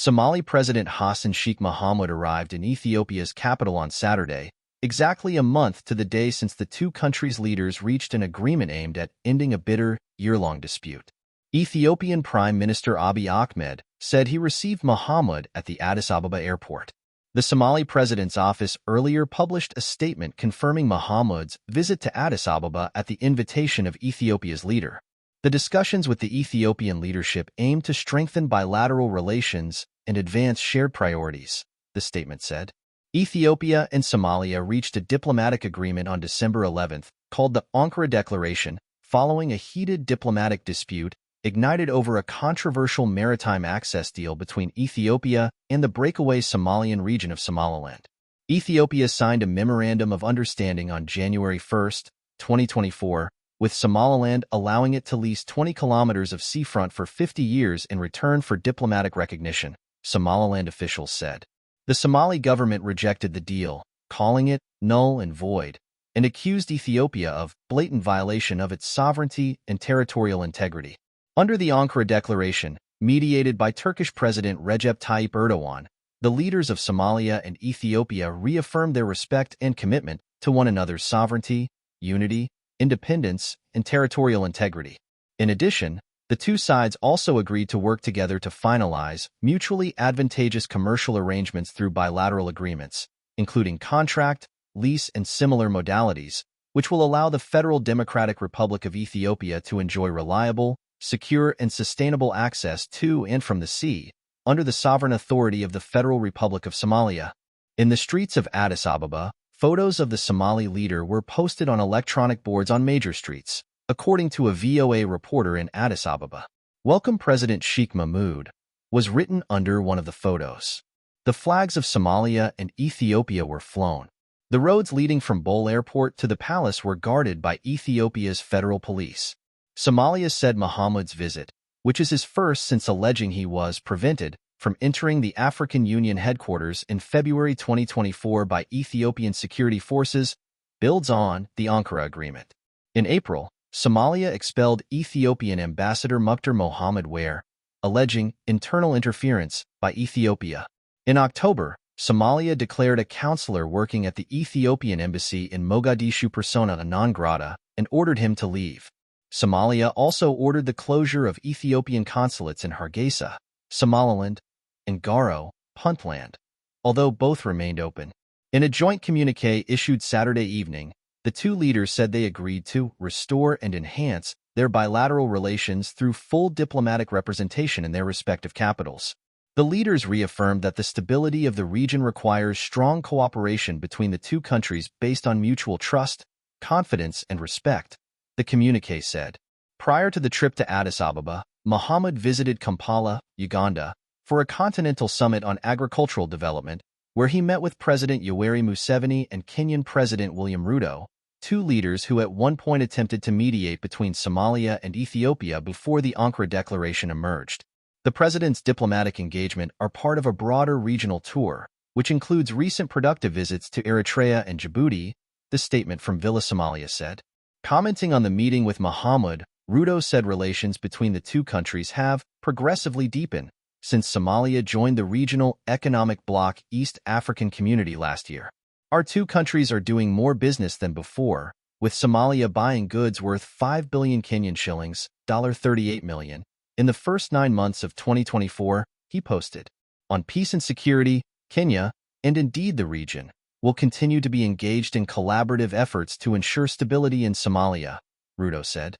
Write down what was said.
Somali President Hassan Sheikh Mohamud arrived in Ethiopia's capital on Saturday, exactly a month to the day since the two countries' leaders reached an agreement aimed at ending a bitter, year-long dispute. Ethiopian Prime Minister Abiy Ahmed said he received Mohamud at the Addis Ababa airport. The Somali president's office earlier published a statement confirming Mohamud's visit to Addis Ababa at the invitation of Ethiopia's leader. The discussions with the Ethiopian leadership aim to strengthen bilateral relations and advance shared priorities, the statement said. Ethiopia and Somalia reached a diplomatic agreement on December 11, called the Ankara Declaration, following a heated diplomatic dispute ignited over a controversial maritime access deal between Ethiopia and the breakaway Somalian region of Somaliland. Ethiopia signed a Memorandum of Understanding on January 1, 2024, with Somaliland allowing it to lease 20 kilometers of seafront for 50 years in return for diplomatic recognition, Somaliland officials said. The Somali government rejected the deal, calling it null and void, and accused Ethiopia of blatant violation of its sovereignty and territorial integrity. Under the Ankara Declaration, mediated by Turkish President Recep Tayyip Erdogan, the leaders of Somalia and Ethiopia reaffirmed their respect and commitment to one another's sovereignty, unity, independence, and territorial integrity. In addition, the two sides also agreed to work together to finalize mutually advantageous commercial arrangements through bilateral agreements, including contract, lease, and similar modalities, which will allow the Federal Democratic Republic of Ethiopia to enjoy reliable, secure, and sustainable access to and from the sea, under the sovereign authority of the Federal Republic of Somalia. In the streets of Addis Ababa, photos of the Somali leader were posted on electronic boards on major streets, according to a VOA reporter in Addis Ababa. "Welcome President Sheikh Mohamud" was written under one of the photos. The flags of Somalia and Ethiopia were flown. The roads leading from Bole Airport to the palace were guarded by Ethiopia's federal police. Somalia said Mohamud's visit, which is his first since alleging he was prevented from entering the African Union headquarters in February 2024 by Ethiopian security forces, builds on the Ankara Agreement. In April, Somalia expelled Ethiopian Ambassador Mukhtar Mohamud alleging internal interference by Ethiopia. In October, Somalia declared a counselor working at the Ethiopian embassy in Mogadishu persona non grata and ordered him to leave. Somalia also ordered the closure of Ethiopian consulates in Hargeisa, Somaliland, and Garo, Puntland, although both remained open. In a joint communiqué issued Saturday evening, the two leaders said they agreed to restore and enhance their bilateral relations through full diplomatic representation in their respective capitals. The leaders reaffirmed that the stability of the region requires strong cooperation between the two countries based on mutual trust, confidence, and respect, the communiqué said. Prior to the trip to Addis Ababa, Mohamud visited Kampala, Uganda, for a continental summit on agricultural development, where he met with President Yoweri Museveni and Kenyan President William Ruto, two leaders who at one point attempted to mediate between Somalia and Ethiopia before the Ankara Declaration emerged. The president's diplomatic engagement are part of a broader regional tour, which includes recent productive visits to Eritrea and Djibouti, the statement from Villa Somalia said. Commenting on the meeting with Mohamud, Ruto said relations between the two countries have progressively deepened since Somalia joined the regional economic bloc East African Community last year. Our two countries are doing more business than before, with Somalia buying goods worth 5 billion Kenyan shillings, $38 million, in the first 9 months of 2024, he posted. On peace and security, Kenya, and indeed the region, will continue to be engaged in collaborative efforts to ensure stability in Somalia, Ruto said.